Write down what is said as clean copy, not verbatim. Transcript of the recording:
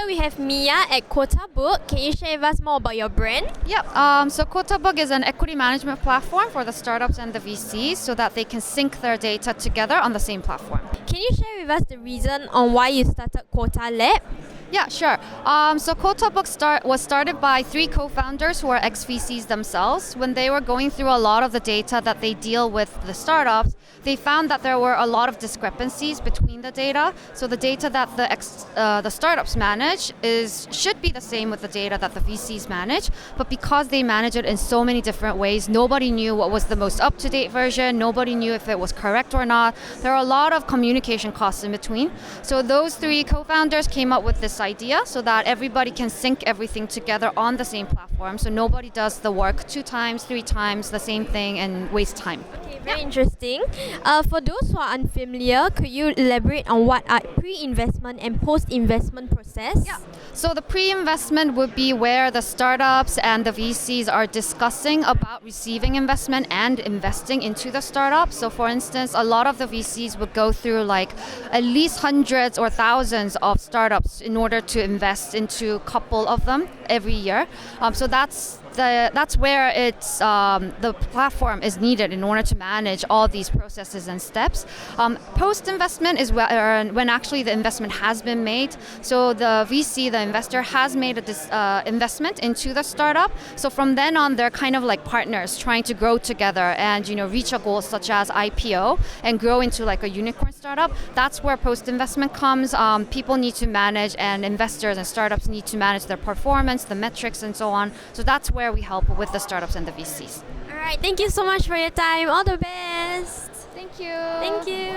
here we have Mia at QuotaBook. Can you share with us more about your brand? Yep. So QuotaBook is an equity management platform for the startups and the VCs so that they can sync their data together on the same platform. Can you share with us the reason on why you started Quota Lab? Yeah, sure. So QuotaBook was started by 3 co-founders who are ex-VCs themselves. When they were going through a lot of the data that they deal with the startups, they found that there were a lot of discrepancies between the data. So the data that the startups manage should be the same with the data that the VCs manage, but because they manage it in so many different ways, nobody knew what was the most up-to-date version. Nobody knew if it was correct or not. There are a lot of communication costs in between. So those 3 co-founders came up with this idea so that everybody can sync everything together on the same platform, so nobody does the work 2 times, 3 times the same thing and waste time. Okay, very interesting. For those who are unfamiliar, could you elaborate on what are pre-investment and post-investment process? Yeah. So the pre-investment would be where the startups and the VCs are discussing about receiving investment and investing into the startup. So for instance, a lot of the VCs would go through like at least hundreds or thousands of startups in order to invest into a couple of them every year. So that's where it's the platform is needed in order to manage all these processes and steps. Post-investment is when actually the investment has been made. So the VC, the investor, has made a investment into the startup. So from then on, they're kind of like partners trying to grow together and reach a goal such as IPO and grow into like a unicorn startup. That's where post-investment comes. People need to manage, and investors and startups need to manage their performance, the metrics, and so on. So that's where we help with the startups and the VCs. All right, thank you so much for your time. All the best. Thank you. Thank you.